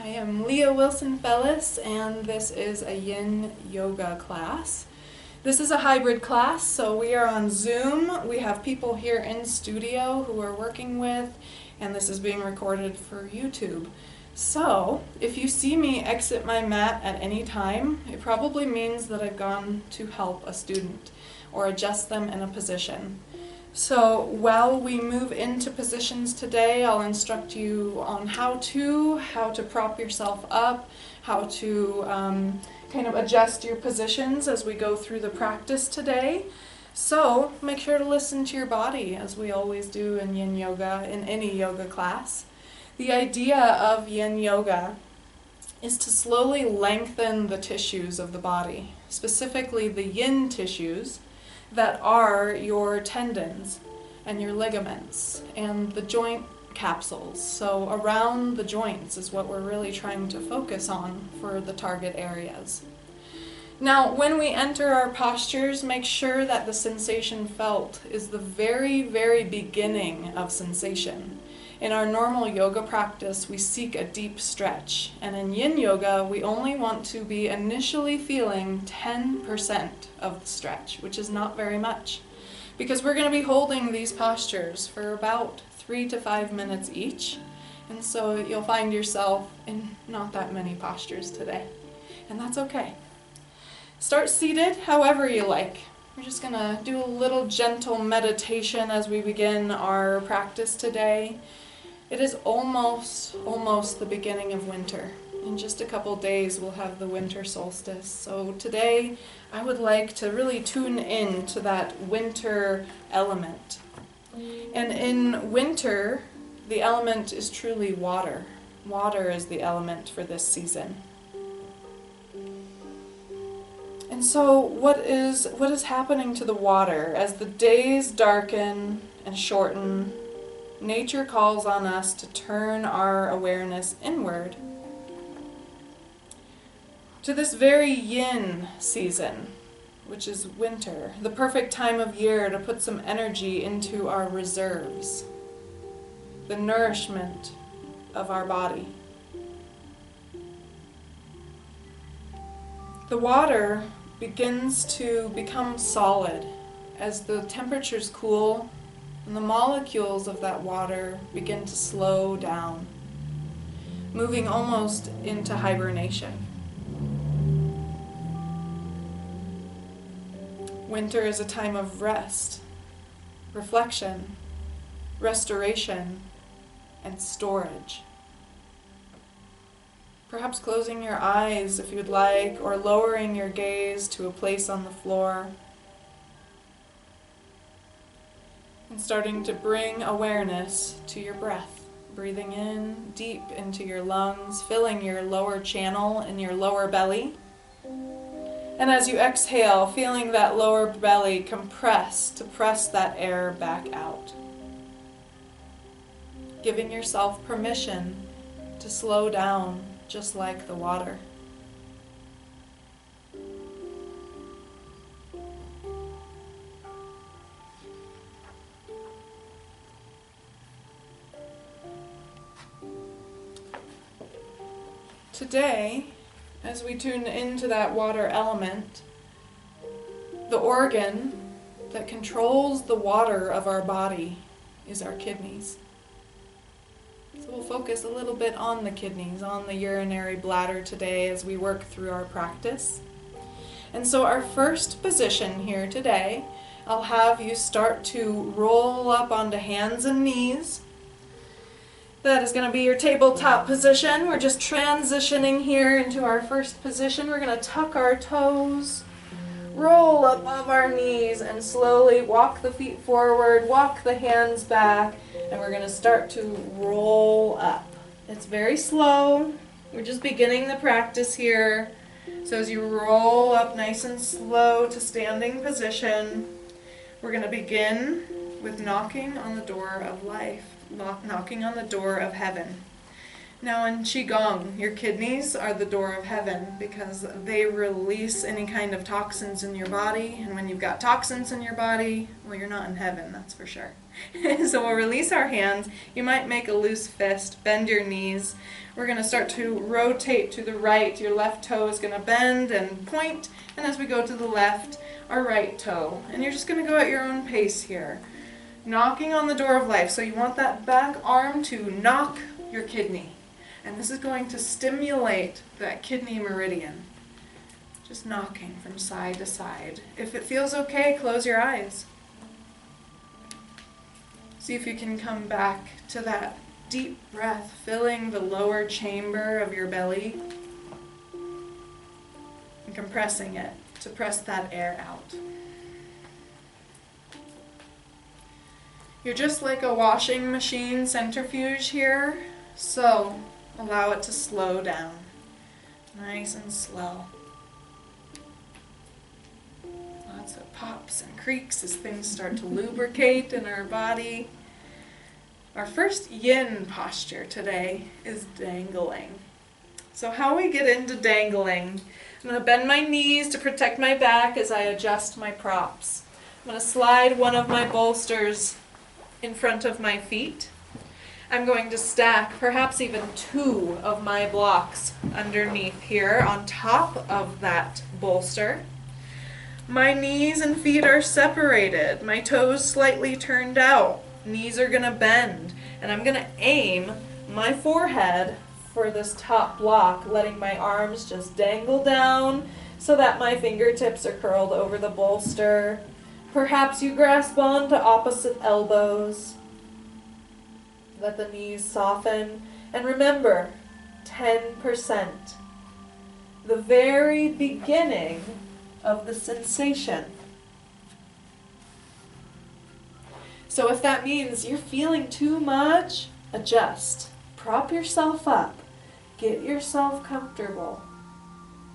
I am Wilson-Felis, and this is a Yin Yoga class. This is a hybrid class, so we are on Zoom. We have people here in studio who we're working with, and this is being recorded for YouTube. So, if you see me exit my mat at any time, it probably means that I've gone to help a student or adjust them in a position. So while we move into positions today, I'll instruct you on how to prop yourself up, how to kind of adjust your positions as we go through the practice today. So make sure to listen to your body, as we always do in Yin Yoga, in any yoga class. The idea of Yin Yoga is to slowly lengthen the tissues of the body, specifically the yin tissues, that are your tendons and your ligaments and the joint capsules. So around the joints is what we're really trying to focus on for the target areas. Now, when we enter our postures, make sure that the sensation felt is the very, very beginning of sensation. In our normal yoga practice, we seek a deep stretch, and in Yin Yoga, we only want to be initially feeling 10% of the stretch, which is not very much, because we're going to be holding these postures for about 3 to 5 minutes each, and so you'll find yourself in not that many postures today, and that's okay. Start seated however you like. We're just going to do a little gentle meditation as we begin our practice today. It is almost the beginning of winter. In just a couple days we'll have the winter solstice. So today I would like to really tune in to that winter element. And in winter, the element is truly water. Water is the element for this season. And so what is happening to the water as the days darken and shorten? Nature calls on us to turn our awareness inward to this very yin season, which is winter, the perfect time of year to put some energy into our reserves, the nourishment of our body. The water begins to become solid as the temperatures cool and the molecules of that water begin to slow down, moving almost into hibernation. Winter is a time of rest, reflection, restoration, and storage. Perhaps closing your eyes if you'd like, or lowering your gaze to a place on the floor, and starting to bring awareness to your breath. Breathing in deep into your lungs, filling your lower channel in your lower belly. And as you exhale, feeling that lower belly compress to press that air back out. Giving yourself permission to slow down just like the water. Today, as we tune into that water element, the organ that controls the water of our body is our kidneys. So we'll focus a little bit on the kidneys, on the urinary bladder today as we work through our practice. And so our first position here today, I'll have you start to roll up onto hands and knees. That is going to be your tabletop position. We're just transitioning here into our first position. We're going to tuck our toes, roll above our knees, and slowly walk the feet forward, walk the hands back, and we're going to start to roll up. It's very slow. We're just beginning the practice here. So as you roll up nice and slow to standing position, we're going to begin with knocking on the door of life. Knocking on the door of heaven. Now in Qigong, your kidneys are the door of heaven because they release any kind of toxins in your body. And when you've got toxins in your body, well, you're not in heaven, that's for sure. So we'll release our hands. You might make a loose fist, bend your knees. We're going to start to rotate to the right. Your left toe is going to bend and point. And as we go to the left, our right toe. And you're just going to go at your own pace here. Knocking on the door of life. So you want that back arm to knock your kidney. And this is going to stimulate that kidney meridian. Just knocking from side to side. If it feels okay, close your eyes. See if you can come back to that deep breath, filling the lower chamber of your belly and compressing it to press that air out. You're just like a washing machine centrifuge here, so allow it to slow down, nice and slow. Lots of pops and creaks as things start to lubricate in our body. Our first yin posture today is dangling. So how we get into dangling, I'm going to bend my knees to protect my back as I adjust my props. I'm going to slide one of my bolsters in front of my feet. I'm going to stack perhaps even 2 of my blocks underneath here on top of that bolster. My knees and feet are separated. My toes slightly turned out. Knees are going to bend. And I'm going to aim my forehead for this top block, letting my arms just dangle down so that my fingertips are curled over the bolster. Perhaps you grasp onto opposite elbows. Let the knees soften. And remember, 10%. The very beginning of the sensation. So if that means you're feeling too much, adjust. Prop yourself up. Get yourself comfortable.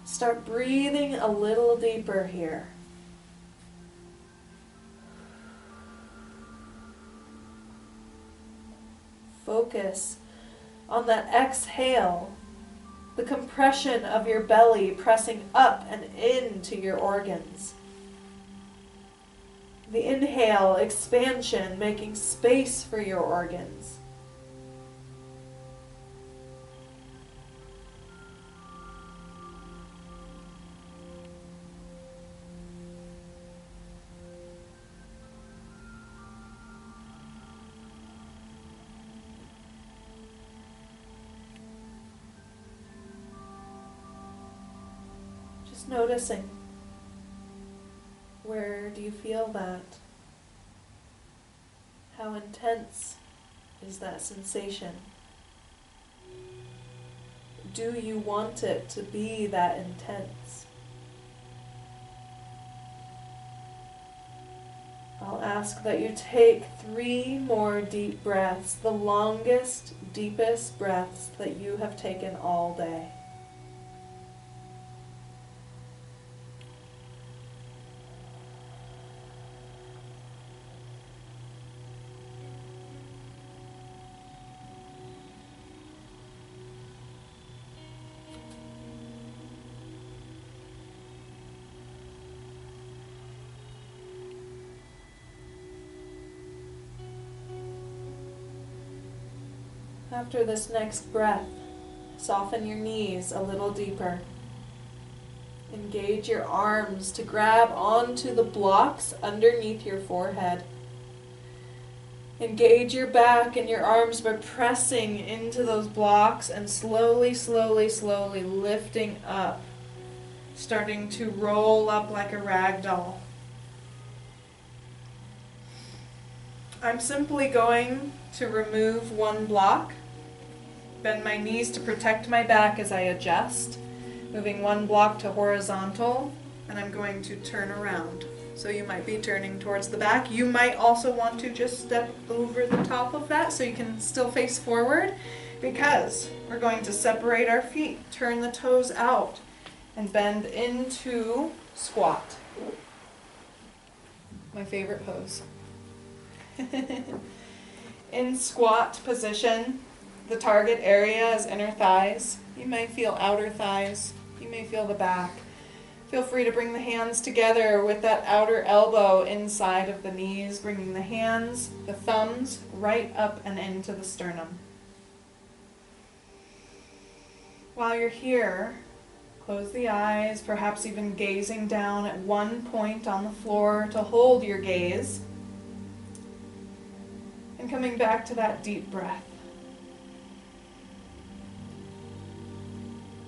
Start breathing a little deeper here. Focus on that exhale, the compression of your belly pressing up and into your organs. The inhale, expansion, making space for your organs. Just noticing. Where do you feel that? How intense is that sensation? Do you want it to be that intense? I'll ask that you take 3 more deep breaths, the longest, deepest breaths that you have taken all day. After this next breath, soften your knees a little deeper. Engage your arms to grab onto the blocks underneath your forehead. Engage your back and your arms by pressing into those blocks and slowly, slowly, slowly lifting up, starting to roll up like a rag doll. I'm simply going to remove one block. Bend my knees to protect my back as I adjust, moving one block to horizontal, and I'm going to turn around. So you might be turning towards the back. You might also want to just step over the top of that so you can still face forward, because we're going to separate our feet, turn the toes out, and bend into squat. My favorite pose. In squat position, the target area is inner thighs. You may feel outer thighs. You may feel the back. Feel free to bring the hands together with that outer elbow inside of the knees, bringing the hands, the thumbs, right up and into the sternum. While you're here, close the eyes, perhaps even gazing down at one point on the floor to hold your gaze. And coming back to that deep breath.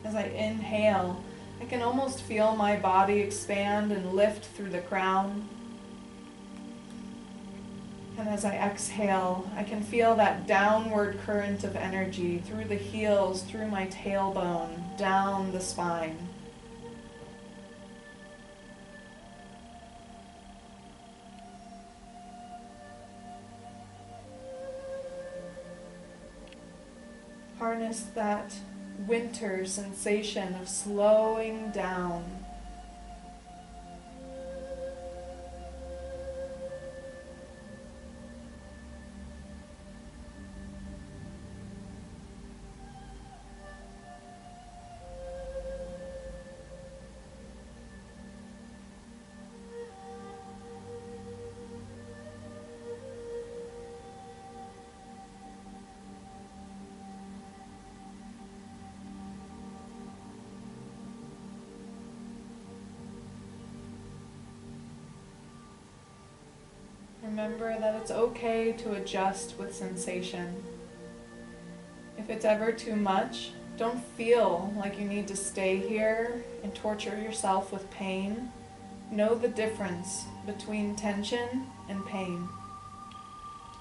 As I inhale, I can almost feel my body expand and lift through the crown. And as I exhale, I can feel that downward current of energy through the heels, through my tailbone, down the spine. Harness that winter sensation of slowing down. Remember that it's okay to adjust with sensation. If it's ever too much, don't feel like you need to stay here and torture yourself with pain. Know the difference between tension and pain,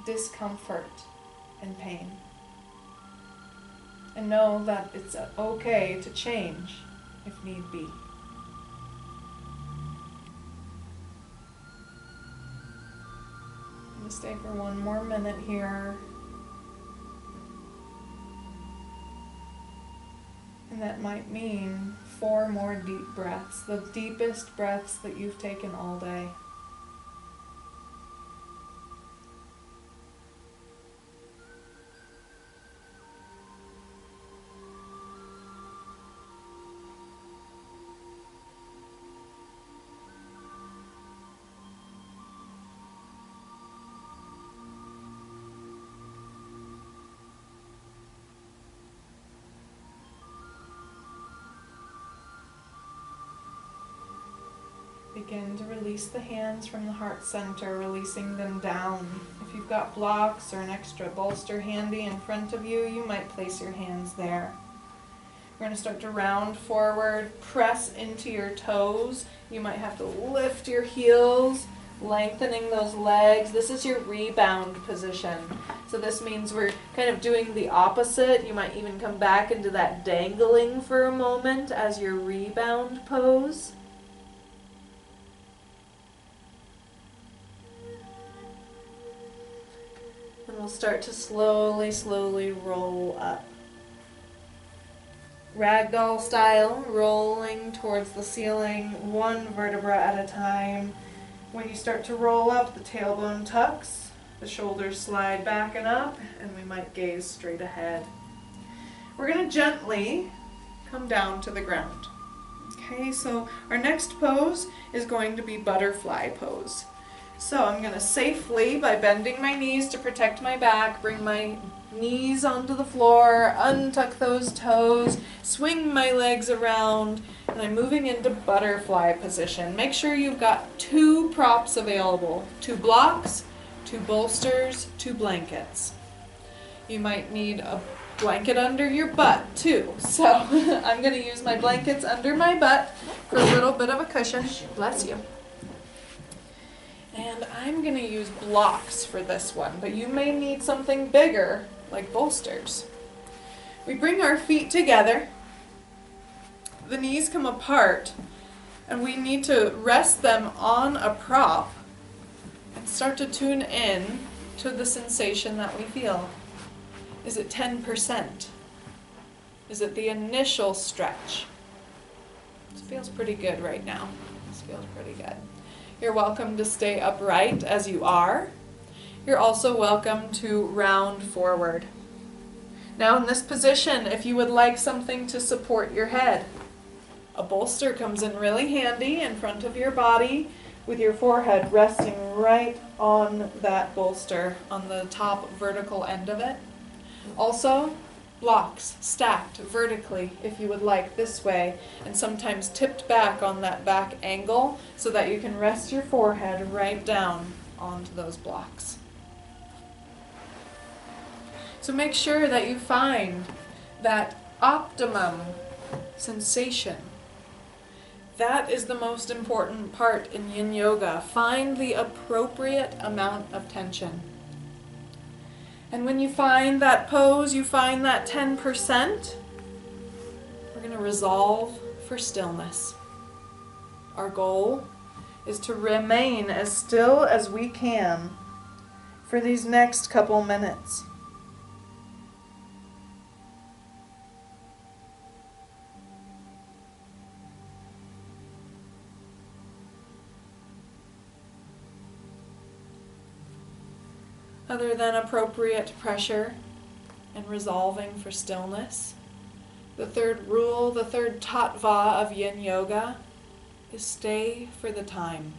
discomfort and pain. And know that it's okay to change if need be. Stay for one more minute here. And that might mean 4 more deep breaths, the deepest breaths that you've taken all day. Begin to release the hands from the heart center, releasing them down. If you've got blocks or an extra bolster handy in front of you, you might place your hands there. We're going to start to round forward, press into your toes. You might have to lift your heels, lengthening those legs. This is your rebound position. So this means we're kind of doing the opposite. You might even come back into that dangling for a moment as your rebound pose. And we'll start to slowly roll up. Ragdoll style, rolling towards the ceiling, one vertebra at a time. When you start to roll up, the tailbone tucks, the shoulders slide back and up, and we might gaze straight ahead. We're going to gently come down to the ground. Okay, so our next pose is going to be butterfly pose. So I'm going to safely, by bending my knees to protect my back, bring my knees onto the floor, untuck those toes, swing my legs around, and I'm moving into butterfly position. Make sure you've got 2 props available, 2 blocks, 2 bolsters, 2 blankets. You might need a blanket under your butt too. So I'm going to use my blankets under my butt for a little bit of a cushion. Bless you. And I'm going to use blocks for this one, but you may need something bigger, like bolsters. We bring our feet together, the knees come apart, and we need to rest them on a prop and start to tune in to the sensation that we feel. Is it 10%? Is it the initial stretch? This feels pretty good right now. This feels pretty good. You're welcome to stay upright as you are. You're also welcome to round forward. Now in this position, if you would like something to support your head, a bolster comes in really handy in front of your body with your forehead resting right on that bolster on the top vertical end of it. Also, blocks stacked vertically if you would like this way, and sometimes tipped back on that back angle so that you can rest your forehead right down onto those blocks. So make sure that you find that optimum sensation. That is the most important part in Yin Yoga. Find the appropriate amount of tension. And when you find that pose, you find that 10%, we're going to resolve for stillness. Our goal is to remain as still as we can for these next couple minutes. Other than appropriate pressure and resolving for stillness, the third rule, the third tattva of Yin Yoga is stay for the time.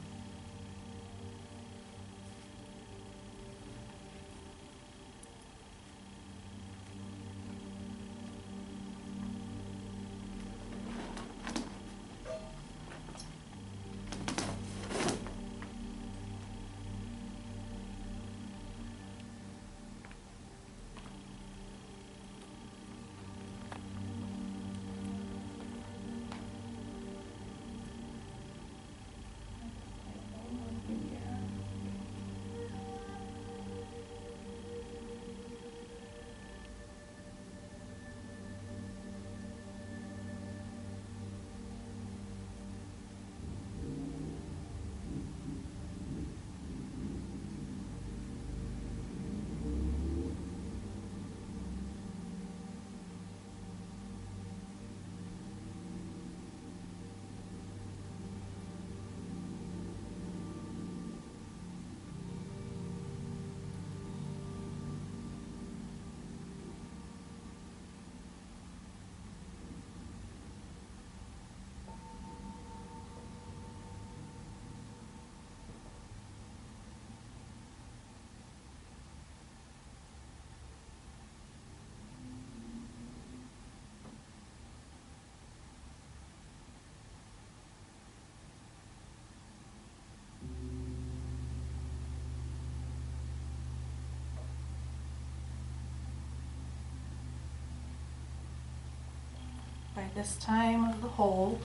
By this time of the hold,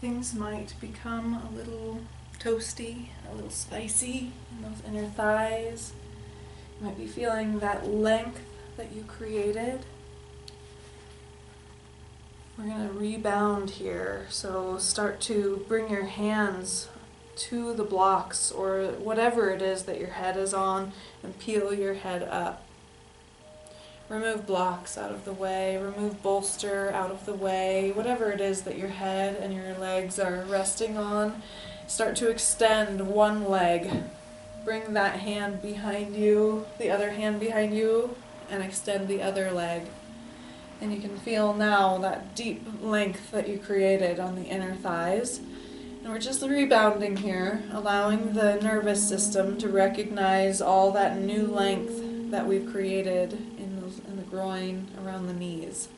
things might become a little toasty, a little spicy in those inner thighs. You might be feeling that length that you created. We're going to rebound here, so start to bring your hands to the blocks or whatever it is that your head is on and peel your head up. Remove blocks out of the way, remove bolster out of the way, whatever it is that your head and your legs are resting on. Start to extend one leg. Bring that hand behind you, the other hand behind you, and extend the other leg. And you can feel now that deep length that you created on the inner thighs. And we're just rebounding here, allowing the nervous system to recognize all that new length that we've created in the groin, around the knees.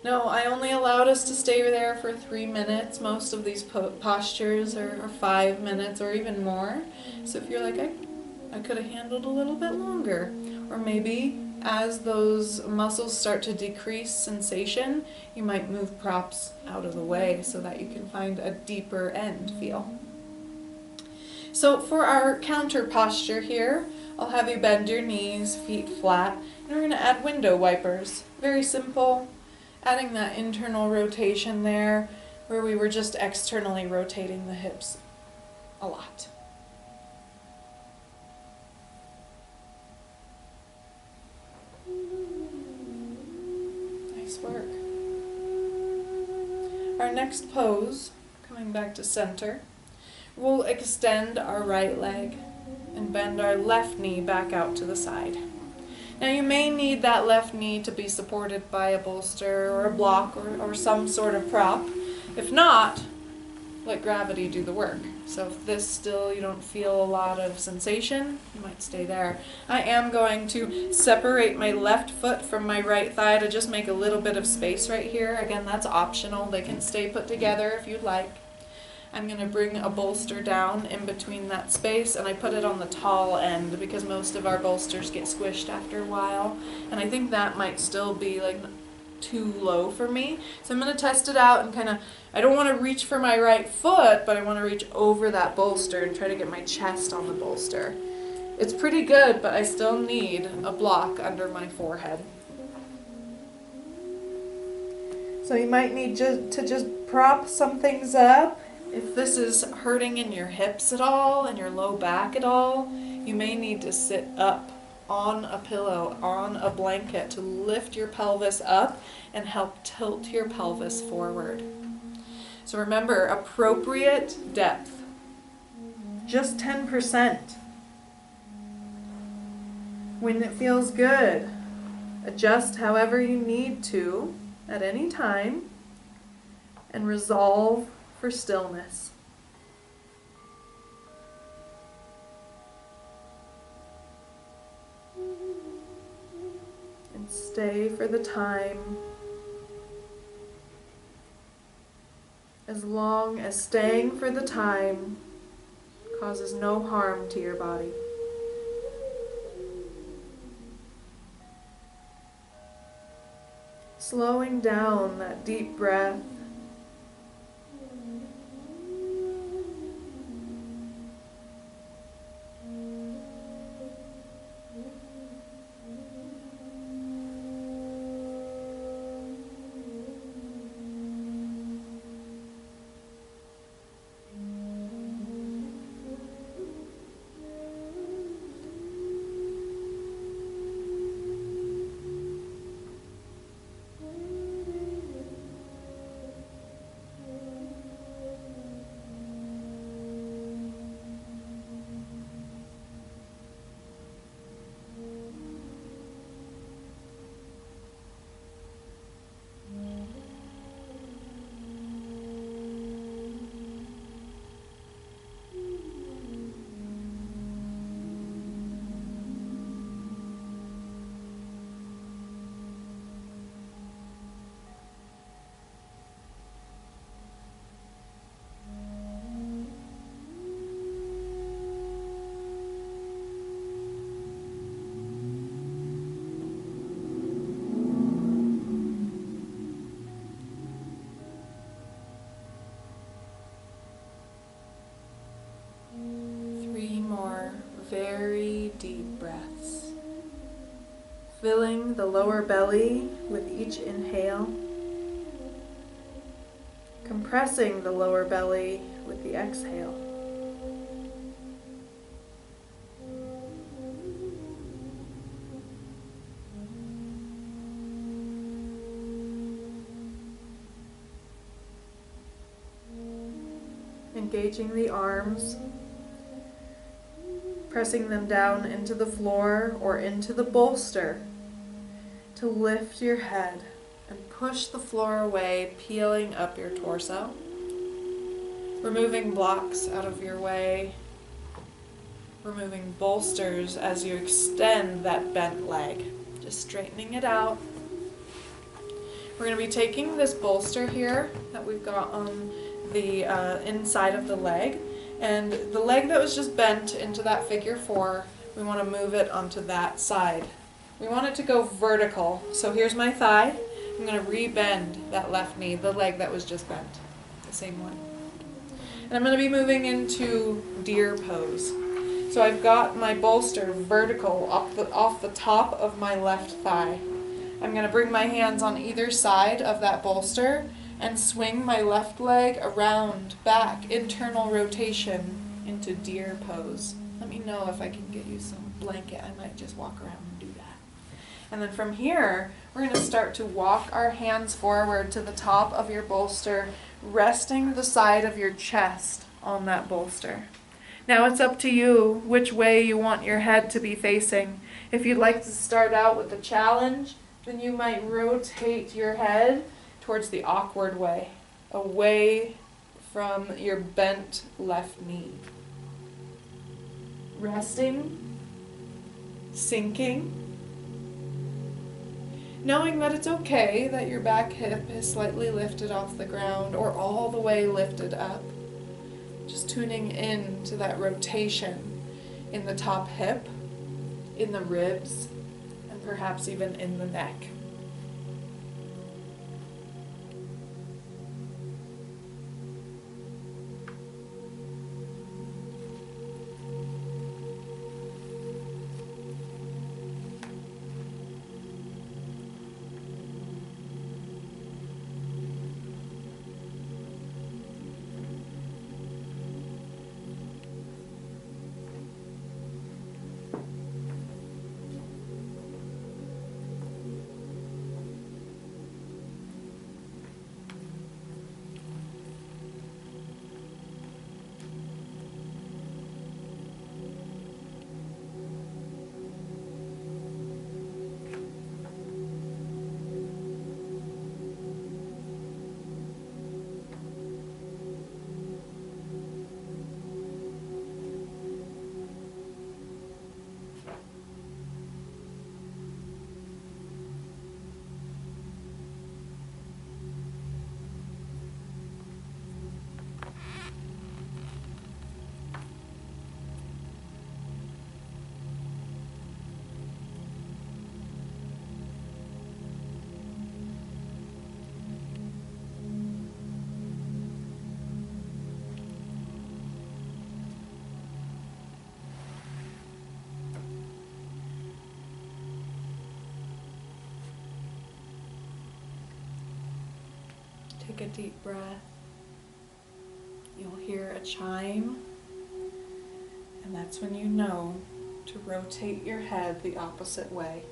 No, I only allowed us to stay there for 3 minutes. Most of these postures are 5 minutes or even more. So if you're like, I could have handled a little bit longer. Or maybe as those muscles start to decrease sensation, you might move props out of the way so that you can find a deeper end feel. So for our counter posture here, I'll have you bend your knees, feet flat, and we're going to add window wipers. Very simple, adding that internal rotation there where we were just externally rotating the hips a lot. Nice work. Our next pose, coming back to center, we'll extend our right leg and bend our left knee back out to the side. Now you may need that left knee to be supported by a bolster or a block or some sort of prop. If not, let gravity do the work. So if this still, you don't feel a lot of sensation, you might stay there. I am going to separate my left foot from my right thigh to just make a little bit of space right here. Again, that's optional. They can stay put together if you'd like. I'm going to bring a bolster down in between that space, and I put it on the tall end because most of our bolsters get squished after a while, and I think that might still be like too low for me. So I'm going to test it out and kind of, I don't want to reach for my right foot, but I want to reach over that bolster and try to get my chest on the bolster. It's pretty good, but I still need a block under my forehead. So you might need to just prop some things up. If this is hurting in your hips at all and your low back at all, you may need to sit up on a pillow, on a blanket to lift your pelvis up and help tilt your pelvis forward. So remember, appropriate depth, just 10%. When it feels good, adjust however you need to at any time and resolve for stillness. And stay for the time as long as staying for the time causes no harm to your body. Slowing down that deep breath. Very deep breaths, filling the lower belly with each inhale, compressing the lower belly with the exhale. Engaging the arms, pressing them down into the floor or into the bolster to lift your head and push the floor away, peeling up your torso. Removing blocks out of your way, removing bolsters as you extend that bent leg, just straightening it out. We're going to be taking this bolster here that we've got on the inside of the leg, and the leg that was just bent into that figure 4, we want to move it onto that side. We want it to go vertical. So here's my thigh. I'm going to re-bend that left knee, the leg that was just bent, the same one. And I'm going to be moving into deer pose. So I've got my bolster vertical off the top of my left thigh. I'm going to bring my hands on either side of that bolster and swing my left leg around, back, internal rotation into deer pose. Let me know if I can get you some blanket. I might just walk around and do that. And then from here, we're going to start to walk our hands forward to the top of your bolster, resting the side of your chest on that bolster. Now it's up to you which way you want your head to be facing. If you'd like to start out with a challenge, then you might rotate your head towards the awkward way, away from your bent left knee. Resting, sinking, knowing that it's okay that your back hip is slightly lifted off the ground or all the way lifted up. Just tuning in to that rotation in the top hip, in the ribs, and perhaps even in the neck. Take a deep breath. You'll hear a chime, and that's when you know to rotate your head the opposite way.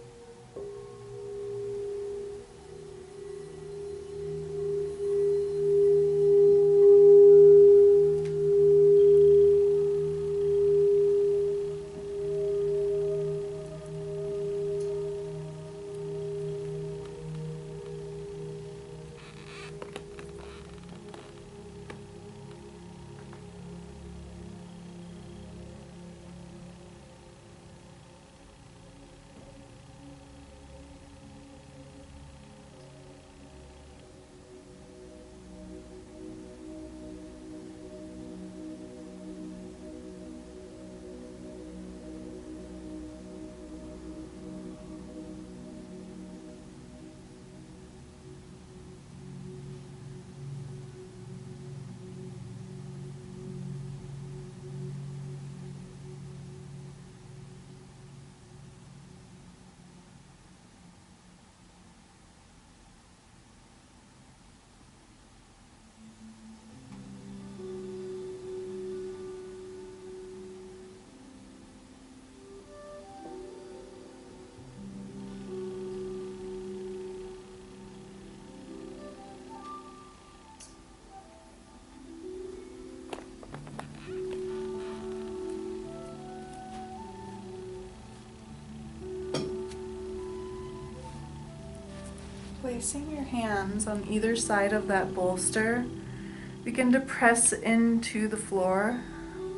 Placing your hands on either side of that bolster, begin to press into the floor,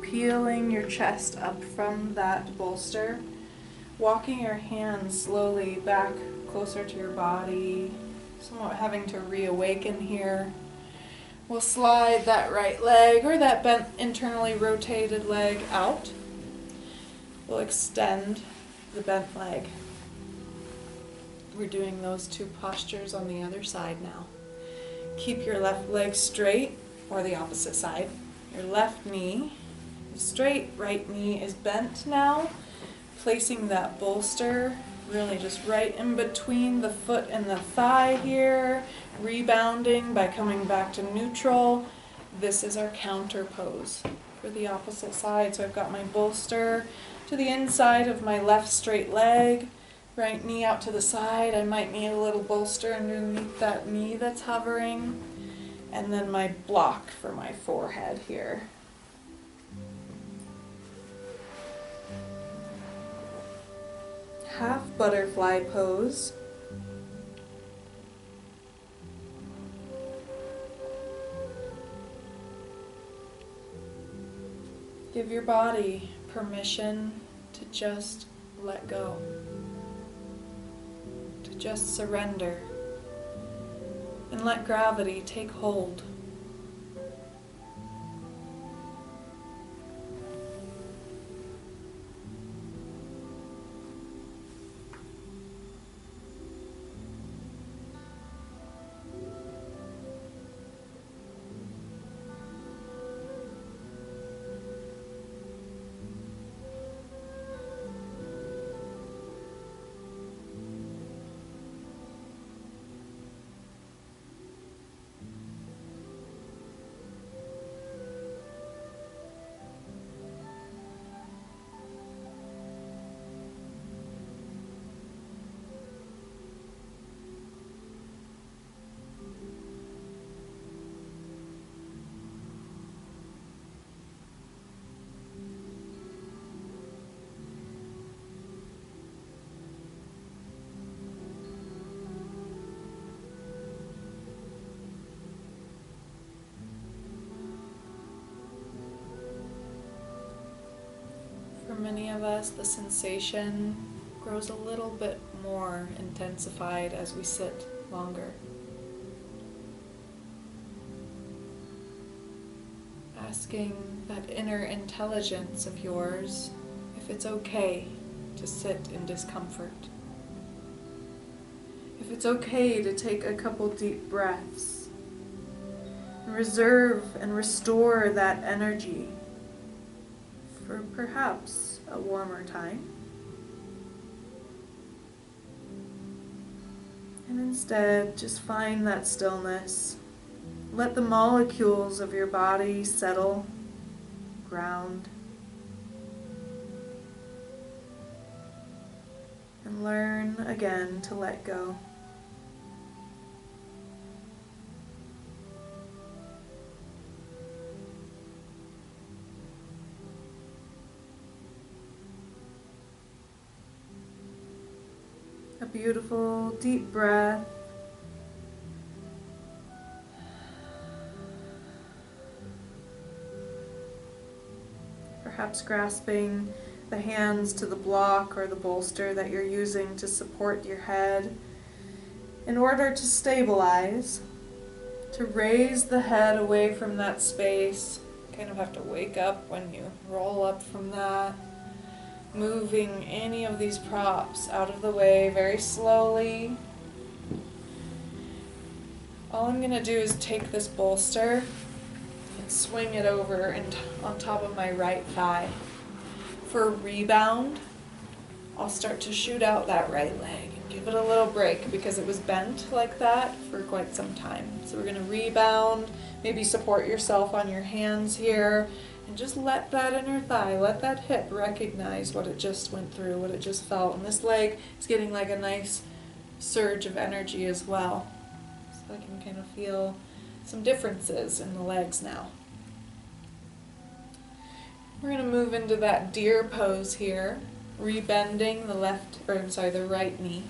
peeling your chest up from that bolster, walking your hands slowly back closer to your body, somewhat having to reawaken here. We'll slide that right leg or that bent internally rotated leg out. We'll extend the bent leg. We're doing those two postures on the other side now. Keep your left leg straight, or the opposite side. Your left knee is straight, right knee is bent now. Placing that bolster really just right in between the foot and the thigh here. Rebounding by coming back to neutral. This is our counter pose for the opposite side. So I've got my bolster to the inside of my left straight leg. Right knee out to the side. I might need a little bolster underneath that knee that's hovering. And then my block for my forehead here. half butterfly pose. Give your body permission to just let go, to just surrender, and let gravity take hold. For many of us, the sensation grows a little bit more intensified as we sit longer. Asking that inner intelligence of yours if it's okay to sit in discomfort. If it's okay to take a couple deep breaths. Reserve and restore that energy for perhaps a warmer time. And instead, just find that stillness. Let the molecules of your body settle, ground, and learn again to let go. A beautiful deep breath. Perhaps grasping the hands to the block or the bolster that you're using to support your head in order to stabilize, to raise the head away from that space. Kind of have to wake up when you roll up from that. Moving any of these props out of the way very slowly. All I'm going to do is take this bolster and swing it over and on top of my right thigh. For a rebound, I'll start to shoot out that right leg and give it a little break because it was bent like that for quite some time. So we're going to rebound, maybe support yourself on your hands here. And just let that inner thigh, let that hip recognize what it just went through, what it just felt. And this leg is getting like a nice surge of energy as well. So I can kind of feel some differences in the legs now. We're going to move into that deer pose here, rebending the right knee.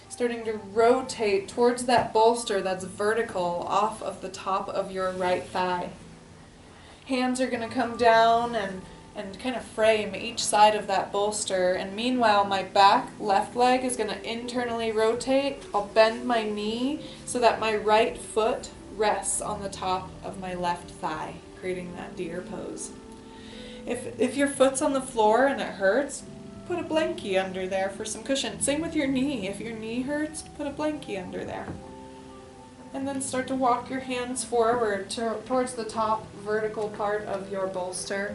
Starting to rotate towards that bolster that's vertical off of the top of your right thigh. Hands are going to come down and kind of frame each side of that bolster. And meanwhile, my back left leg is going to internally rotate. I'll bend my knee so that my right foot rests on the top of my left thigh, creating that deer pose. If your foot's on the floor and it hurts, put a blankie under there for some cushion. Same with your knee. If your knee hurts, put a blankie under there. And then start to walk your hands forward towards the top vertical part of your bolster,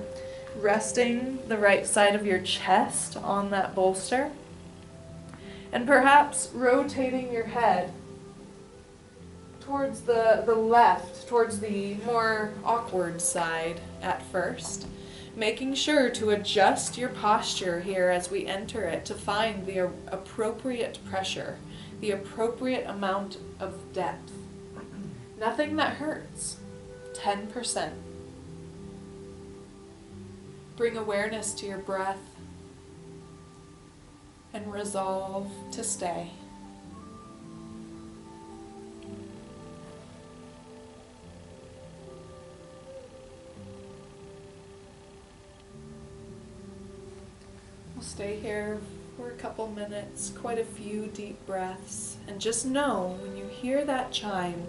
resting the right side of your chest on that bolster, and perhaps rotating your head towards the left, towards the more awkward side at first, making sure to adjust your posture here as we enter it to find the appropriate pressure, the appropriate amount of depth. Nothing that hurts. 10%. Bring awareness to your breath. and resolve to stay. We'll stay here for a couple minutes, quite a few deep breaths, and just know when you hear that chime,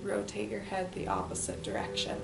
rotate your head the opposite direction.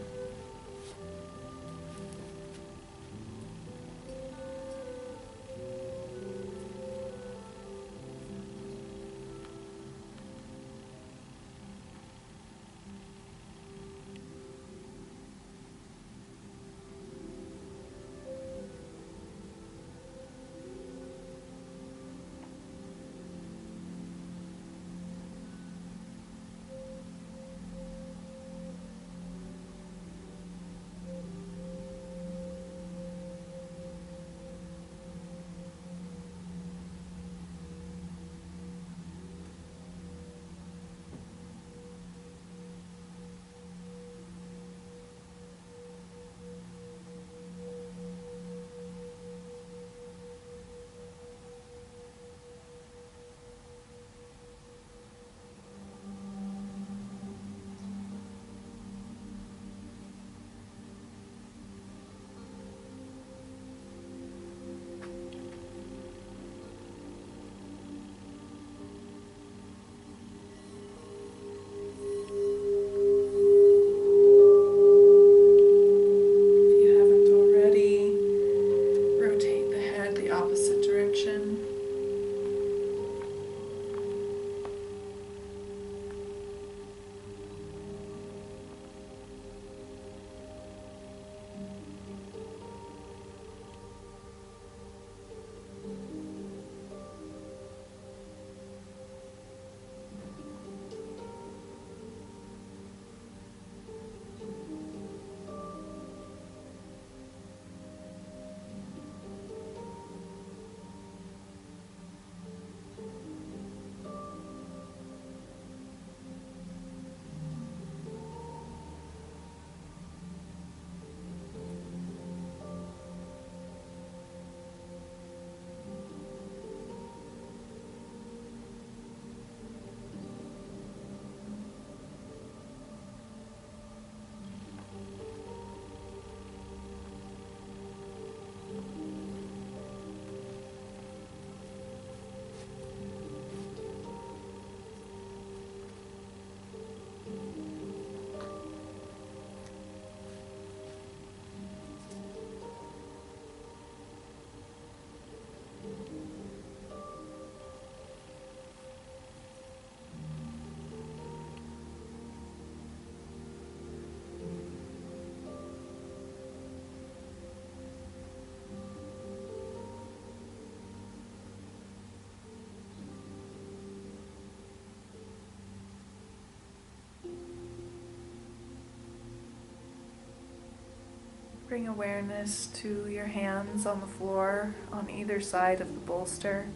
Bring awareness to your hands on the floor on either side of the bolster.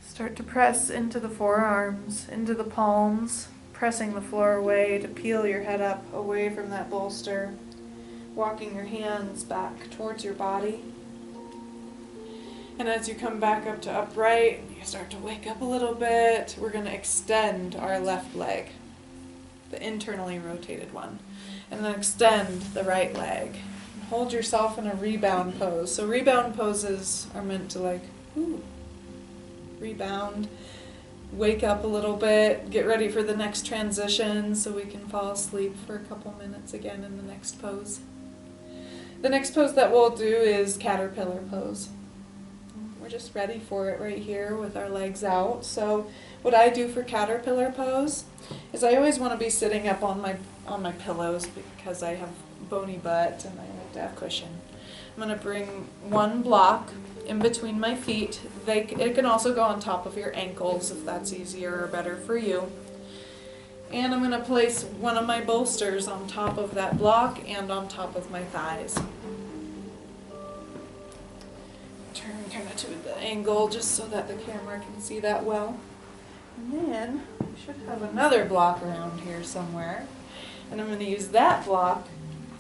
Start to press into the forearms, into the palms, pressing the floor away to peel your head up away from that bolster, walking your hands back towards your body. And as you come back up to upright, you start to wake up a little bit. We're going to extend our left leg, the internally rotated one, and then extend the right leg. And hold yourself in a rebound pose. So rebound poses are meant to rebound, wake up a little bit, get ready for the next transition so we can fall asleep for a couple minutes again in the next pose. The next pose that we'll do is caterpillar pose. We're just ready for it right here with our legs out. So what I do for caterpillar pose is I always want to be sitting up on my pillows because I have bony butt and I like to have cushion. I'm going to bring one block in between my feet. It can also go on top of your ankles if that's easier or better for you. And I'm going to place one of my bolsters on top of that block and on top of my thighs. Turn kind of to the angle just so that the camera can see that well. And then we should have another block around here somewhere. And I'm going to use that block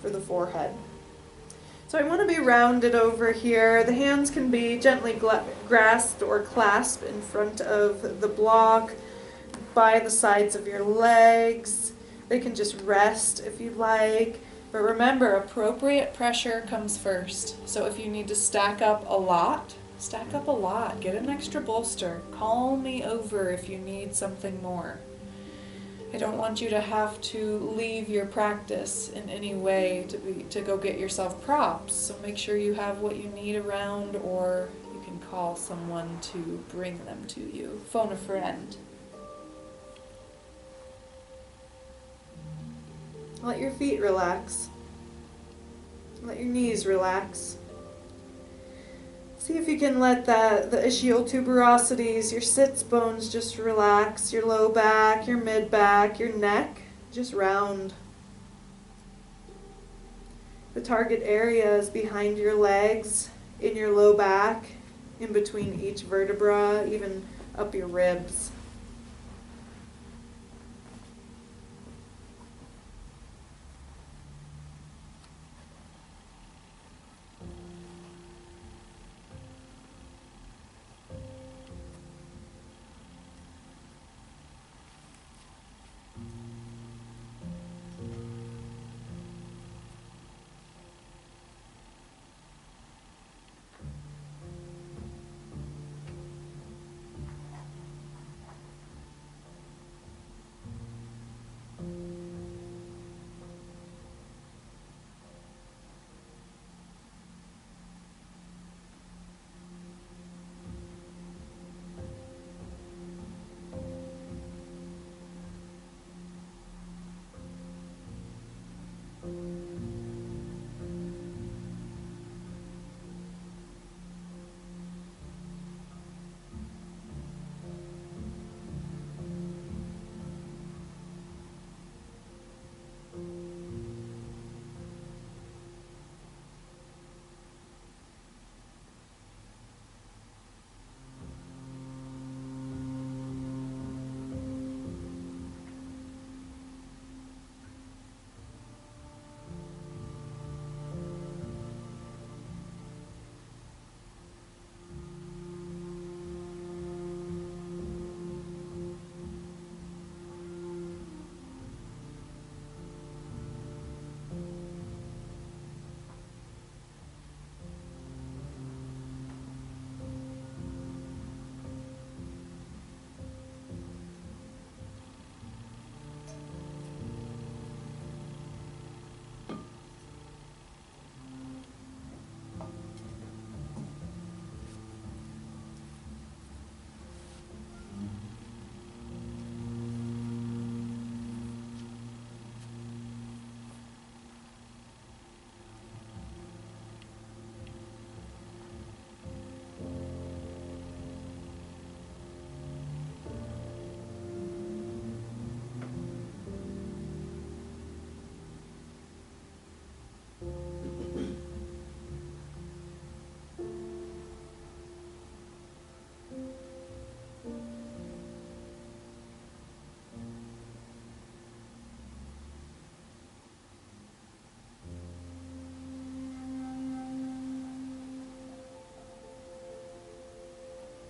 for the forehead. So I want to be rounded over here. The hands can be gently grasped or clasped in front of the block, by the sides of your legs. They can just rest if you like. But remember, appropriate pressure comes first. So if you need to stack up a lot, stack up a lot. Get an extra bolster. Call me over if you need something more. I don't want you to have to leave your practice in any way to go get yourself props. So make sure you have what you need around, or you can call someone to bring them to you. Phone a friend. Let your feet relax. Let your knees relax. See if you can let the ischial tuberosities, your sits bones just relax, your low back, your mid back, your neck, just round. The target areas behind your legs, in your low back, in between each vertebra, even up your ribs.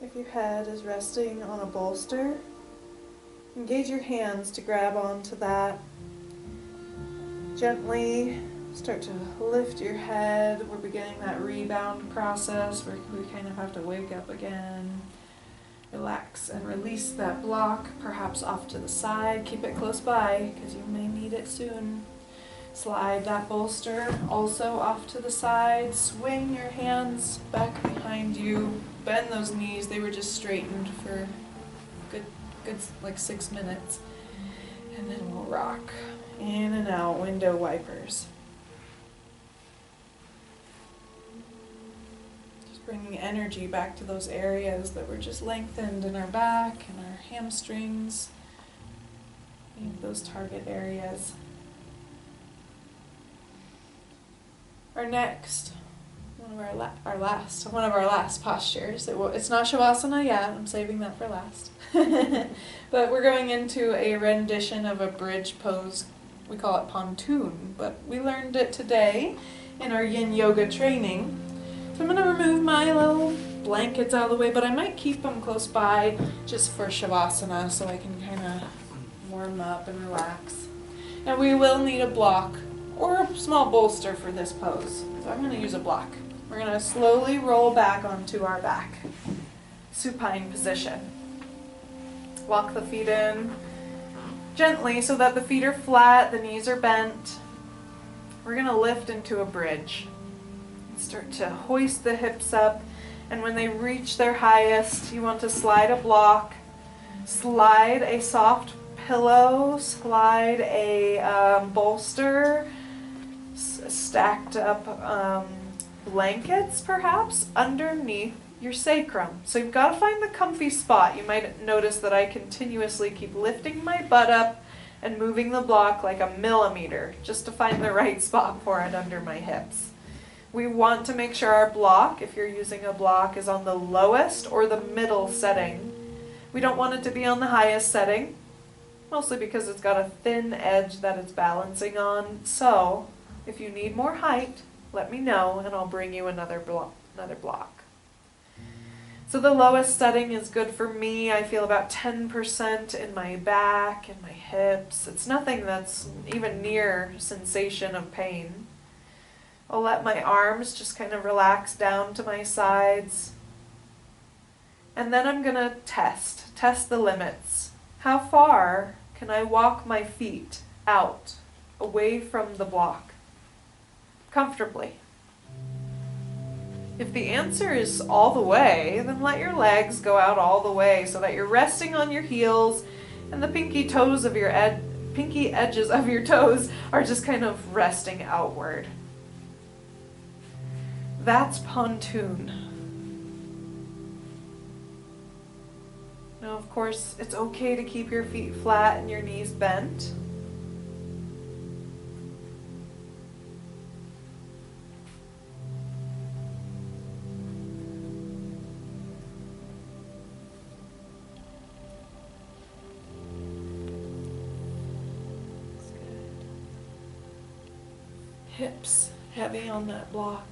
If your head is resting on a bolster, engage your hands to grab onto that. Gently start to lift your head. We're beginning that rebound process where we kind of have to wake up again. Relax and release that block, perhaps off to the side. Keep it close by because you may need it soon. Slide that bolster also off to the side. Swing your hands back behind you. Bend those knees. They were just straightened for good like 6 minutes. And then we'll rock in and out, window wipers. Just bringing energy back to those areas that were just lengthened in our back and our hamstrings. Those target areas. Our next, one of our last postures. It's not Shavasana yet. I'm saving that for last. But we're going into a rendition of a bridge pose. We call it pontoon, but we learned it today in our Yin Yoga training. So I'm going to remove my little blankets out of the way, but I might keep them close by just for Shavasana so I can kind of warm up and relax. And we will need a block or a small bolster for this pose. So I'm going to use a block. We're going to slowly roll back onto our back. Supine position. Walk the feet in gently so that the feet are flat, the knees are bent. We're going to lift into a bridge. Start to hoist the hips up, and when they reach their highest, you want to slide a block, slide a soft pillow, slide a bolster, stacked up blankets perhaps underneath your sacrum. So you've got to find the comfy spot. You might notice that I continuously keep lifting my butt up and moving the block like a millimeter just to find the right spot for it under my hips. We want to make sure our block, if you're using a block, is on the lowest or the middle setting. We don't want it to be on the highest setting, mostly because it's got a thin edge that it's balancing on. So if you need more height, let me know and I'll bring you another block. So the lowest setting is good for me. I feel about 10% in my back and my hips. It's nothing that's even near sensation of pain. I'll let my arms just kind of relax down to my sides. And then I'm going to test the limits. How far can I walk my feet out, away from the block, comfortably? If the answer is all the way, then let your legs go out all the way so that you're resting on your heels and the pinky edges of your toes are just kind of resting outward. That's pontoon. Now, of course, it's okay to keep your feet flat and your knees bent. Hips heavy on that block.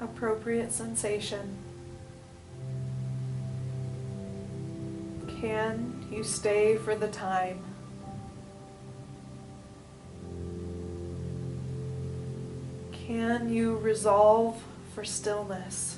Appropriate sensation. Can you stay for the time? Can you resolve for stillness?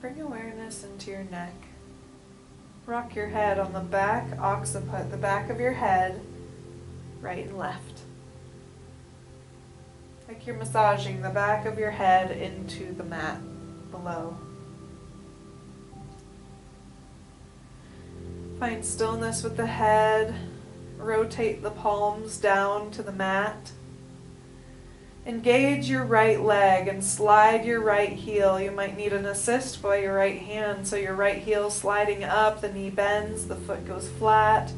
Bring awareness into your neck. Rock your head on the back occiput, the back of your head, right and left. Like you're massaging the back of your head into the mat below. Find stillness with the head. Rotate the palms down to the mat. Engage your right leg and slide your right heel. You might need an assist by your right hand, so your right heel sliding up, the knee bends, the foot goes flat.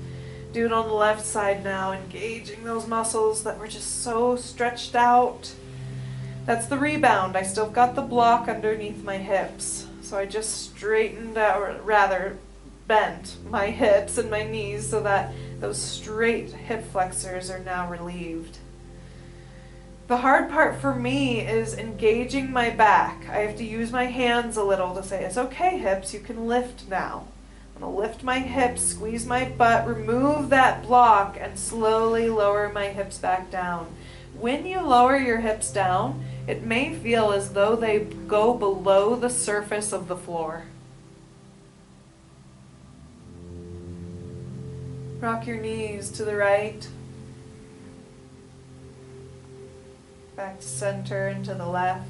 Do it on the left side now, engaging those muscles that were just so stretched out. That's the rebound. I still got the block underneath my hips, so I just straightened out, or rather bent my hips and my knees so that those straight hip flexors are now relieved. The hard part for me is engaging my back. I have to use my hands a little to say, it's okay, hips, you can lift now. I'm going to lift my hips, squeeze my butt, remove that block, and slowly lower my hips back down. When you lower your hips down, it may feel as though they go below the surface of the floor. Rock your knees to the right, back to center and to the left.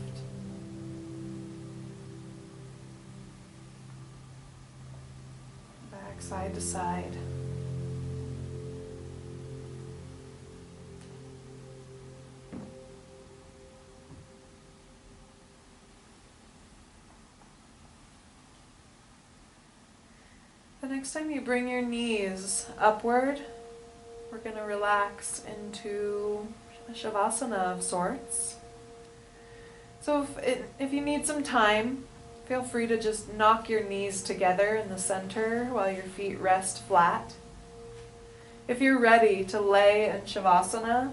Back side to side. The next time you bring your knees upward, we're going to relax into a shavasana of sorts. So if you need some time, feel free to just knock your knees together in the center while your feet rest flat. If you're ready to lay in shavasana,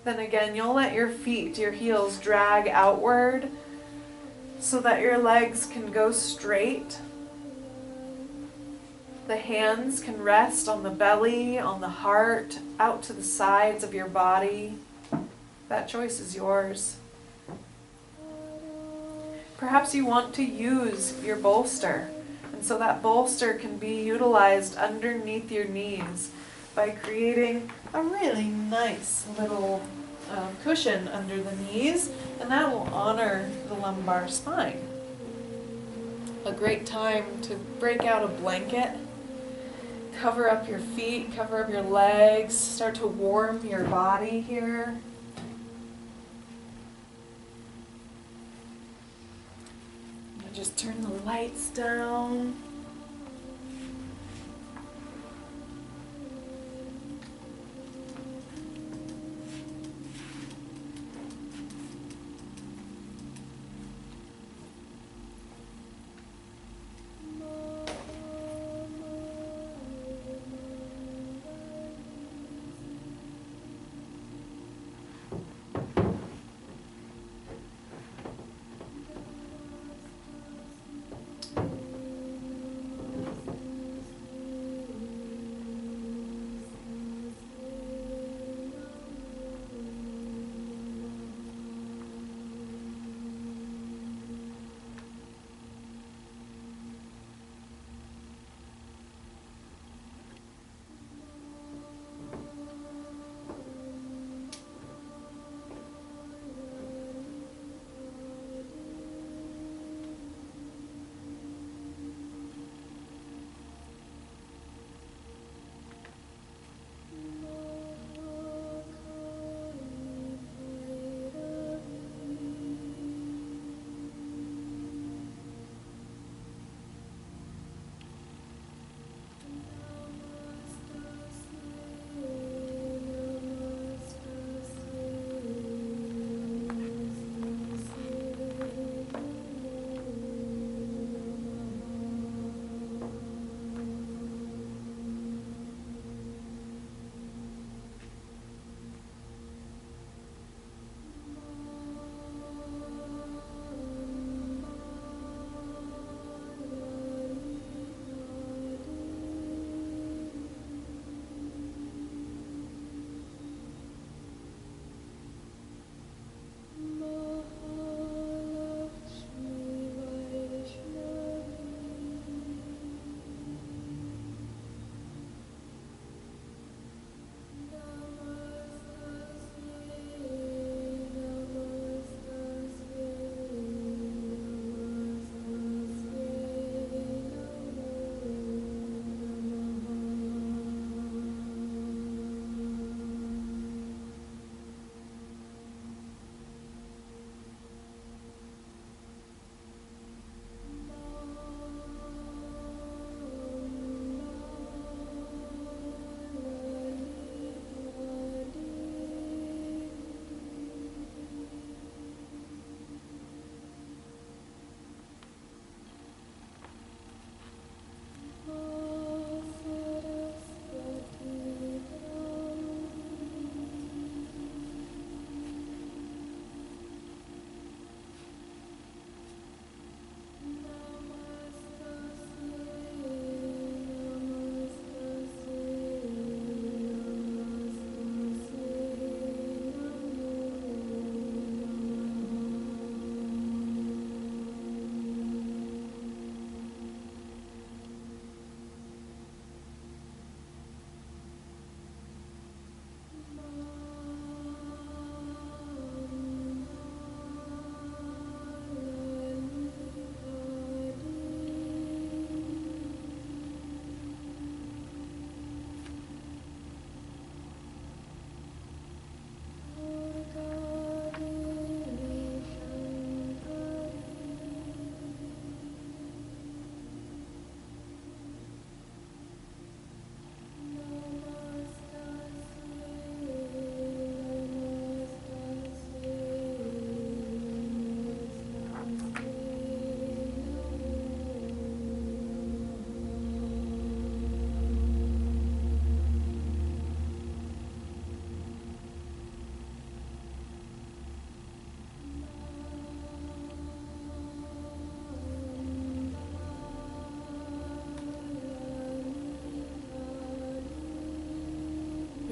then again you'll let your feet, your heels drag outward so that your legs can go straight. The hands can rest on the belly, on the heart, out to the sides of your body. That choice is yours. Perhaps you want to use your bolster, and so that bolster can be utilized underneath your knees by creating a really nice little cushion under the knees, and that will honor the lumbar spine. A great time to break out a blanket. Cover up your feet, cover up your legs, start to warm your body here. And just turn the lights down.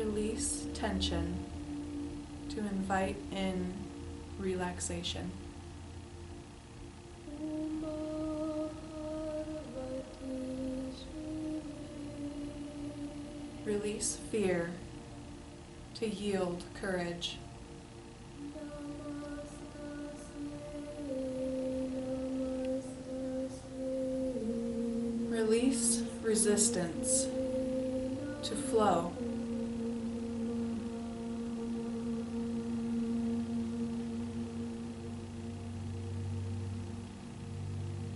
release tension to invite in relaxation. Release fear to yield courage. Release resistance to flow.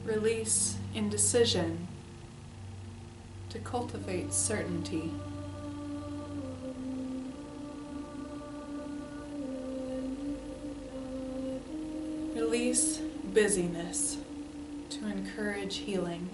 Release indecision to cultivate certainty. Release busyness to encourage healing.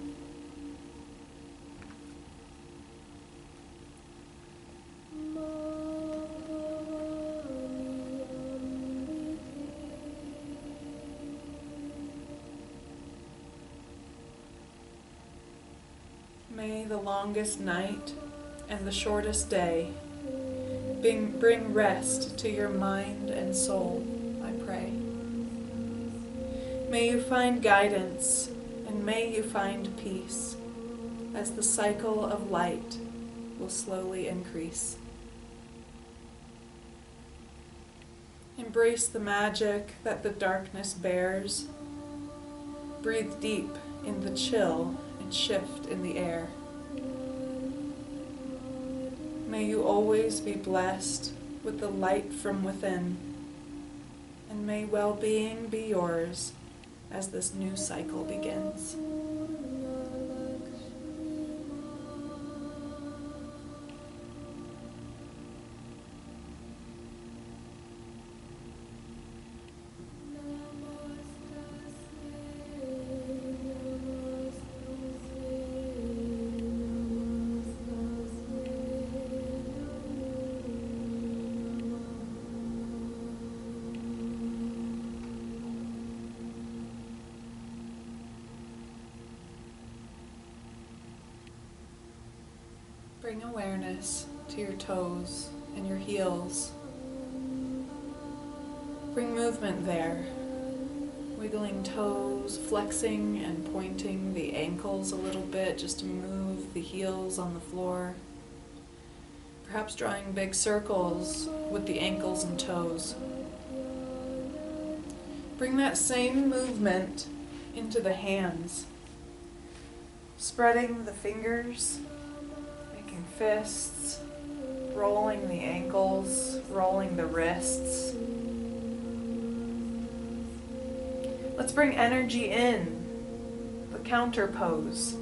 May the longest night and the shortest day bring rest to your mind and soul, I pray. May you find guidance and may you find peace as the cycle of light will slowly increase. Embrace the magic that the darkness bears. Breathe deep in the chill and shift in the air. May you always be blessed with the light from within, and may well-being be yours as this new cycle begins. Bring awareness to your toes and your heels. Bring movement there, wiggling toes, flexing and pointing the ankles a little bit just to move the heels on the floor. Perhaps drawing big circles with the ankles and toes. Bring that same movement into the hands, spreading the fingers, fists, rolling the ankles, rolling the wrists. Let's bring energy in, the counter pose.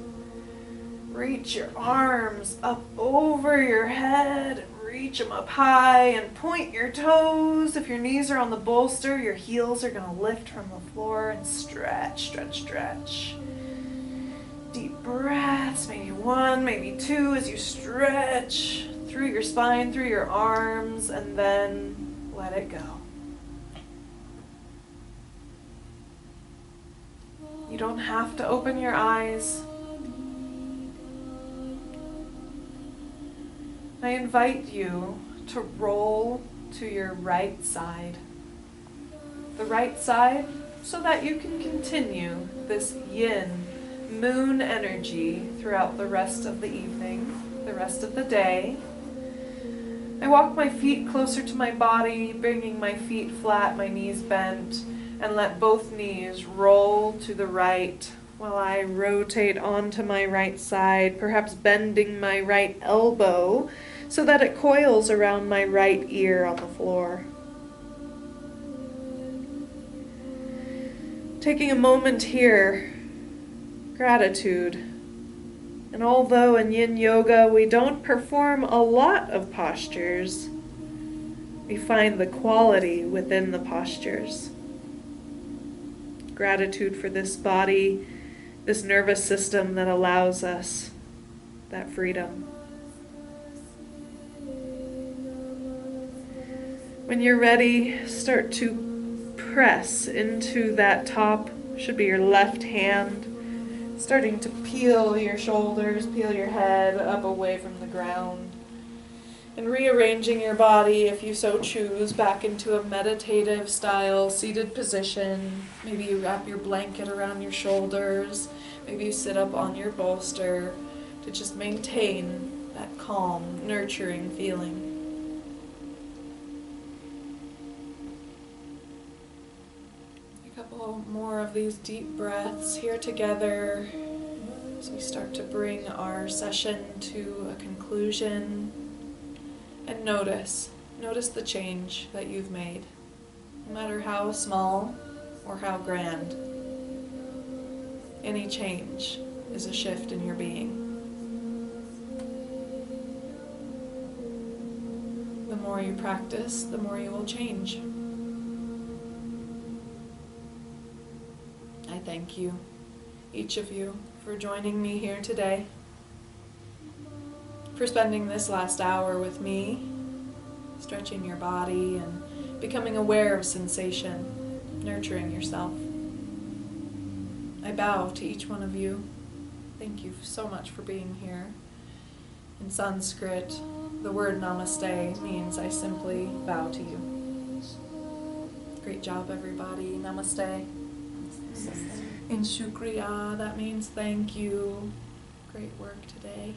Reach your arms up over your head, reach them up high and point your toes. If your knees are on the bolster, your heels are going to lift from the floor and stretch, stretch, stretch. Deep breaths, maybe one, maybe two, as you stretch through your spine, through your arms, and then let it go. You don't have to open your eyes. I invite you to roll to your right side. The right side, so that you can continue this yin moon energy throughout the rest of the evening, the rest of the day. I walk my feet closer to my body, bringing my feet flat, my knees bent, and let both knees roll to the right while I rotate onto my right side, perhaps bending my right elbow so that it coils around my right ear on the floor. Taking a moment here, gratitude. And although in Yin Yoga we don't perform a lot of postures, we find the quality within the postures. Gratitude for this body, this nervous system that allows us that freedom. When you're ready, start to press into that top, should be your left hand, starting to peel your shoulders, peel your head up away from the ground. And rearranging your body, if you so choose, back into a meditative style seated position. Maybe you wrap your blanket around your shoulders. Maybe you sit up on your bolster to just maintain that calm, nurturing feeling. A couple more of these deep breaths here together as we start to bring our session to a conclusion. And notice the change that you've made, no matter how small or how grand. Any change is a shift in your being. The more you practice, the more you will change. I thank you, each of you, for joining me here today, for spending this last hour with me, stretching your body and becoming aware of sensation, nurturing yourself. I bow to each one of you. Thank you so much for being here. In Sanskrit, the word namaste means I simply bow to you. Great job, everybody. Namaste. In shukriya, that means thank you. Great work today.